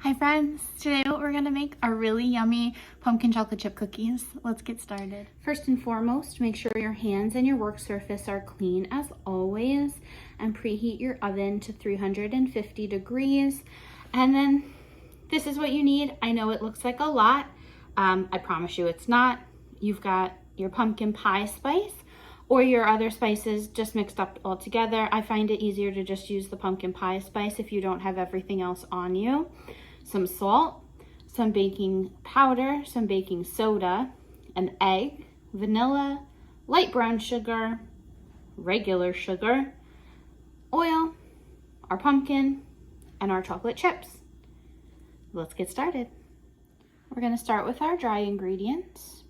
Hi friends, today we're gonna make our really yummy pumpkin chocolate chip cookies. Let's get started. First and foremost, make sure your hands and your work surface are clean as always, and preheat your oven to 350 degrees. And then this is what you need. I know it looks like a lot. I promise you it's not. You've got your pumpkin pie spice or your other spices just mixed up all together. I find it easier to just use the pumpkin pie spice if you don't have everything else on you. Some salt, some baking powder, some baking soda, an egg, vanilla, light brown sugar, regular sugar, oil, our pumpkin, and our chocolate chips. Let's get started. We're going to start with our dry ingredients.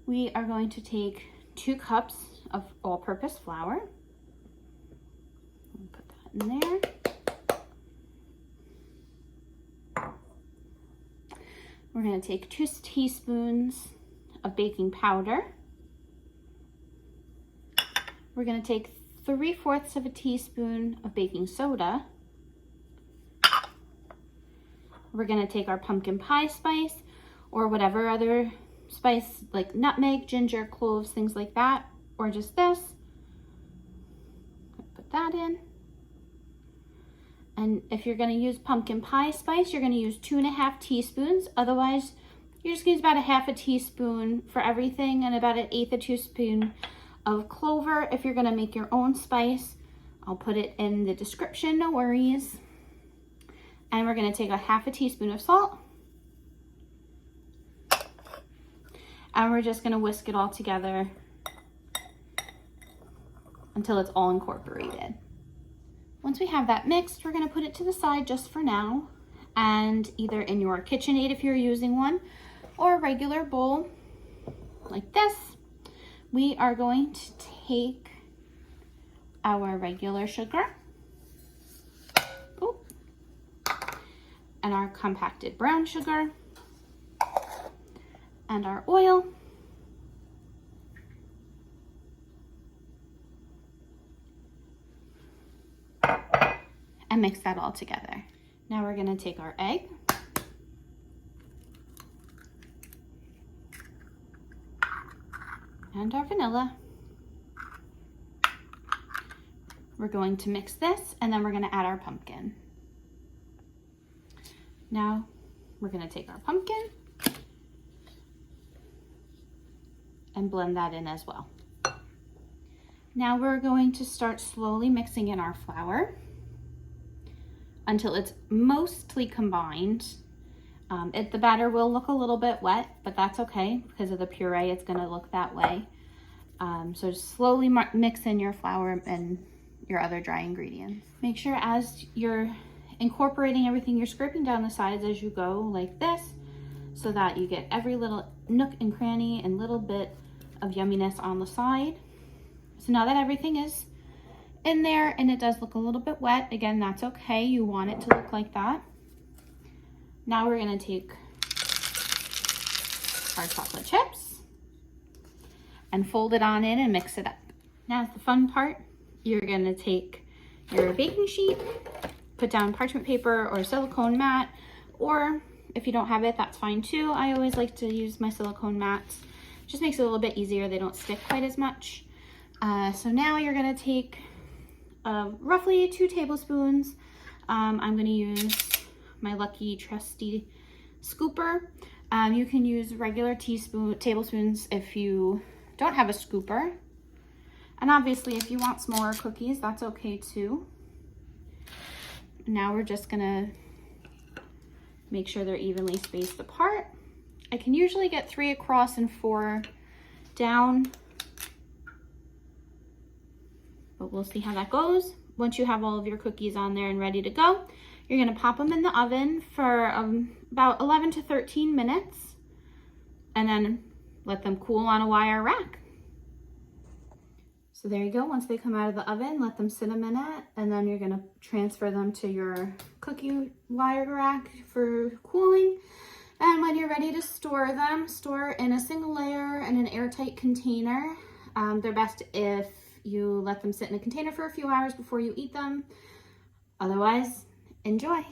We are going to take 2 cups of all-purpose flour. Put that in there. We're going to take 2 teaspoons of baking powder. We're going to take 3/4 of a teaspoon of baking soda. We're going to take our pumpkin pie spice or whatever other spice like nutmeg, ginger, cloves, things like that, or just this. Put that in. And if you're going to use pumpkin pie spice, you're going to use 2½ teaspoons. Otherwise, you're just going to use about 1/2 teaspoon for everything and about 1/8 teaspoon of clover. If you're going to make your own spice, I'll put it in the description, no worries. And we're going to take 1/2 teaspoon of salt. And we're just going to whisk it all together until it's all incorporated. Once we have that mixed, we're going to put it to the side just for now, and either in your KitchenAid if you're using one, or a regular bowl like this, we are going to take our regular sugar and our compacted brown sugar and our oil. And mix that all together. Now we're going to take our egg and our vanilla. We're going to mix this, and then we're going to add our pumpkin. Now we're going to take our pumpkin and blend that in as well. Now we're going to start slowly mixing in our flour until it's mostly combined. The batter will look a little bit wet, but that's okay because of the puree. It's going to look that way. So just slowly mix in your flour and your other dry ingredients. Make sure as you're incorporating everything, you're scraping down the sides as you go like this, so that you get every little nook and cranny and little bit of yumminess on the side. So now that everything is in there and it does look a little bit wet, again, that's okay. You want it to look like that. Now we're going to take our chocolate chips and fold it on in and mix it up. Now the fun part, you're going to take your baking sheet, put down parchment paper or silicone mat, or if you don't have it, that's fine too. I always like to use my silicone mats. Just makes it a little bit easier. They don't stick quite as much. So now you're going to take roughly 2 tablespoons. I'm going to use my lucky trusty scooper. You can use regular tablespoons if you don't have a scooper. And obviously if you want smaller cookies, that's okay too. Now we're just going to make sure they're evenly spaced apart. I can usually get 3 across and 4 down, but we'll see how that goes. Once you have all of your cookies on there and ready to go, you're going to pop them in the oven for about 11 to 13 minutes and then let them cool on a wire rack. So there you go. Once they come out of the oven, let them sit a minute, and then you're going to transfer them to your cookie wire rack for cooling. And when you're ready to store them, store in a single layer in an airtight container. They're best if you let them sit in a container for a few hours before you eat them. Otherwise, enjoy.